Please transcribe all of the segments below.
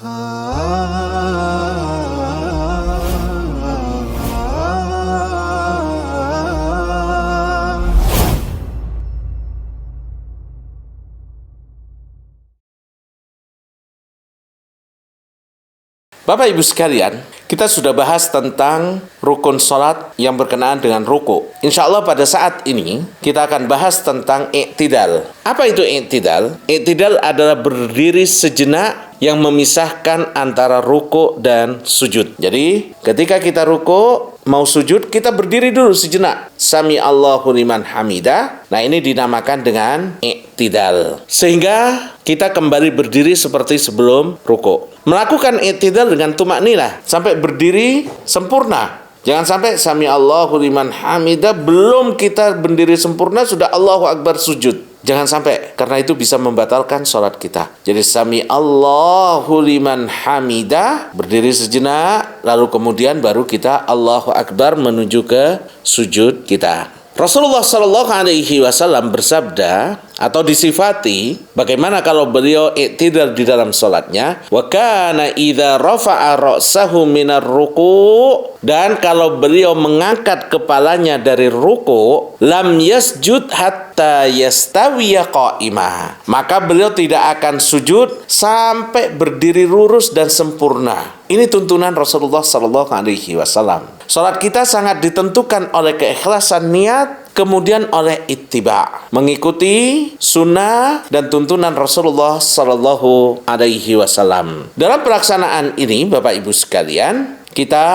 Bapak Ibu sekalian, kita sudah bahas tentang rukun sholat yang berkenaan dengan ruku. Insya Allah pada saat ini kita akan bahas tentang i'tidal. Apa itu i'tidal? I'tidal adalah berdiri sejenak yang memisahkan antara ruku dan sujud. Jadi ketika kita ruku mau sujud, kita berdiri dulu sejenak. Sami Allahu liman hamidah. Nah, ini dinamakan dengan i'tidal. Sehingga kita kembali berdiri seperti sebelum ruku. Melakukan i'tidal dengan tumakninah sampai berdiri sempurna. Jangan sampai sami Allahu liman hamidah belum kita berdiri sempurna sudah Allahu akbar sujud. Jangan sampai, karena itu bisa membatalkan sholat kita. Jadi sami Allahu liman hamidah, berdiri sejenak, lalu kemudian baru kita Allahu akbar menuju ke sujud kita. Rasulullah Shallallahu Alaihi Wasallam bersabda atau disifati bagaimana kalau beliau i'tidal di dalam sholatnya. Wa kana idza rafa'a ra'sahu minar ruku', dan kalau beliau mengangkat kepalanya dari ruku, lam yasjud hatta yastawiya qa'imah, maka beliau tidak akan sujud sampai berdiri lurus dan sempurna. Ini tuntunan Rasulullah Shallallahu Alaihi Wasallam. Salat kita sangat ditentukan oleh keikhlasan niat, kemudian oleh ittiba, mengikuti sunnah dan tuntunan Rasulullah Shallallahu Alaihi Wasallam. Dalam pelaksanaan ini, Bapak Ibu sekalian, kita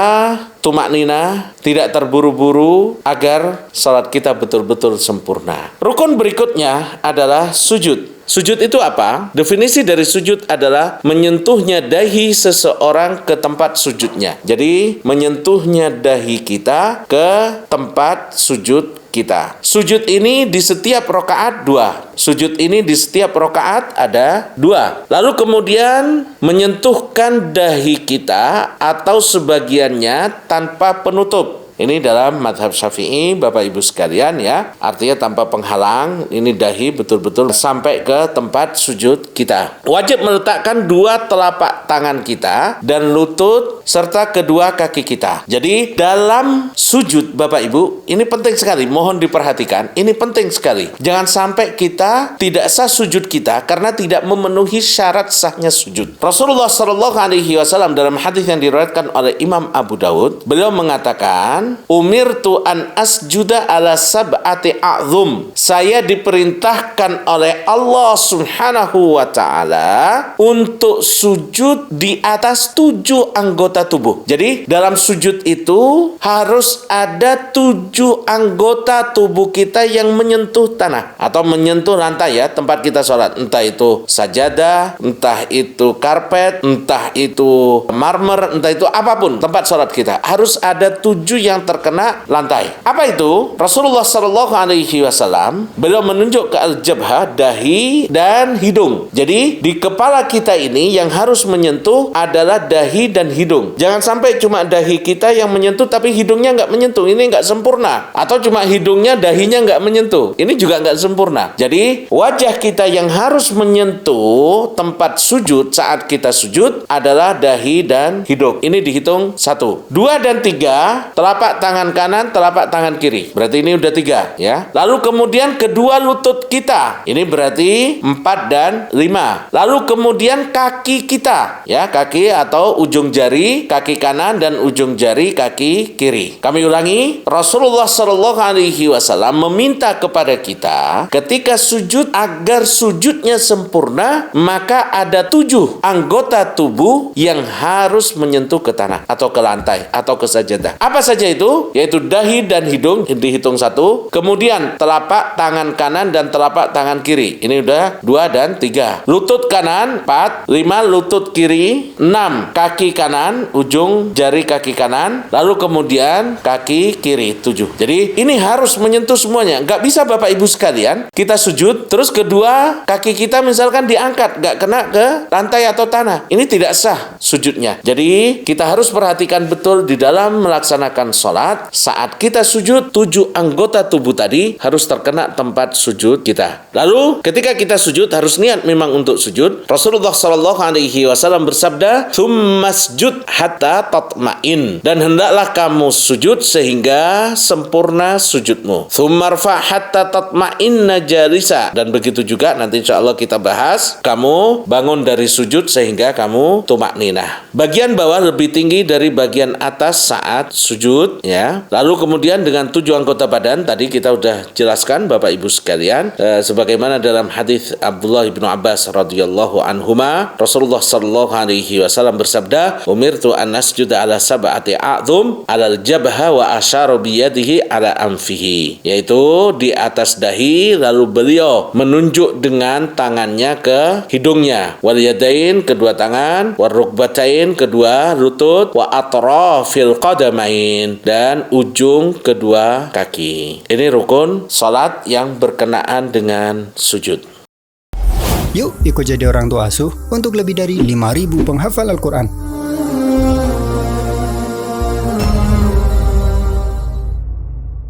tumakninah, tidak terburu-buru agar salat kita betul-betul sempurna. Rukun berikutnya adalah sujud. Sujud itu apa? Definisi dari sujud adalah menyentuhnya dahi seseorang ke tempat sujudnya. Jadi, menyentuhnya dahi kita ke tempat sujud kita. Sujud ini di setiap rakaat 2. Sujud ini di setiap rakaat ada 2. Lalu kemudian menyentuhkan dahi kita atau sebagiannya tanpa penutup. Ini dalam mazhab Syafi'i, Bapak Ibu sekalian ya. Artinya tanpa penghalang, ini dahi betul-betul sampai ke tempat sujud kita. Wajib meletakkan 2 telapak tangan kita dan lutut serta kedua kaki kita. Jadi dalam sujud, Bapak Ibu, ini penting sekali, mohon diperhatikan. Ini penting sekali. Jangan sampai kita tidak sah sujud kita karena tidak memenuhi syarat sahnya sujud. Rasulullah Shallallahu Alaihi Wasallam dalam hadis yang diriwayatkan oleh Imam Abu Dawud, beliau mengatakan, umirtu an asjuda ala sab'ati a'zum. Saya diperintahkan oleh Allah Subhanahu wa taala untuk sujud di atas 7 anggota tubuh. Jadi dalam sujud itu harus ada 7 anggota tubuh kita yang menyentuh tanah atau menyentuh lantai ya, tempat kita sholat. Entah itu sajadah, entah itu karpet, entah itu marmer, entah itu apapun tempat sholat kita. Harus ada 7 yang terkena lantai. Apa itu? Rasulullah Shallallahu Alaihi Wasallam beliau menunjuk ke al-jabhah, dahi dan hidung. Jadi di kepala kita ini yang harus menyentuh adalah dahi dan hidung. Jangan sampai cuma dahi kita yang menyentuh tapi hidungnya nggak menyentuh. Ini nggak sempurna. Atau cuma hidungnya, dahinya nggak menyentuh. Ini juga nggak sempurna. Jadi wajah kita yang harus menyentuh tempat sujud saat kita sujud adalah dahi dan hidung. Ini dihitung 1. 2 dan 3 telapak tangan kanan, telapak tangan kiri. Berarti ini udah 3 ya. Lalu kemudian kedua lutut kita. Ini berarti 4 dan 5. Lalu kemudian kaki kita ya, kaki atau ujung jari kaki kanan dan ujung jari kaki kiri. Kami ulangi, Rasulullah Shallallahu Alaihi Wasallam meminta kepada kita ketika sujud agar sujudnya sempurna, maka ada 7 anggota tubuh yang harus menyentuh ke tanah atau ke lantai atau ke sajadah. Apa saja itu? Yaitu dahi dan hidung dihitung 1. Kemudian telapak tangan kanan dan telapak tangan kiri. Ini udah 2 dan 3. Lutut kanan 4, 5 lutut kiri, 6 kaki kanan, ujung jari kaki kanan, lalu kemudian kaki kiri 7. Jadi ini harus menyentuh semuanya. Nggak bisa Bapak Ibu sekalian, kita sujud, terus kedua kaki kita misalkan diangkat, nggak kena ke lantai atau tanah. Ini tidak sah sujudnya. Jadi kita harus perhatikan betul di dalam melaksanakan sholat. sholat, saat kita sujud, 7 anggota tubuh tadi harus terkena tempat sujud kita. Lalu ketika kita sujud harus niat memang untuk sujud. Rasulullah SAW bersabda, "Tsummasjud hatta tatma'in." Dan hendaklah kamu sujud sehingga sempurna sujudmu. "Tsummarfa hatta tatma'inna jalisa." Dan begitu juga nanti insya Allah kita bahas, kamu bangun dari sujud sehingga kamu tumakninah. Bagian bawah lebih tinggi dari bagian atas saat sujud, ya. Lalu kemudian dengan 7 anggota badan tadi kita udah jelaskan Bapak Ibu sekalian, sebagaimana dalam hadis Abdullah bin Abbas radhiyallahu anhuma, Rasulullah sallallahu alaihi wasallam bersabda, "Umirtu an asjuda ala sab'ati a'dhum, ala al-jabha wa asyara bi yadihi ala anfihi." Yaitu di atas dahi, lalu beliau menunjuk dengan tangannya ke hidungnya, wal yadain kedua tangan, war rukbatain kedua lutut, wa atrafil qadamain dan ujung kedua kaki. Ini rukun salat yang berkenaan dengan sujud. Yuk ikut jadi orang tua asuh untuk lebih dari 5.000 penghafal Al-Quran.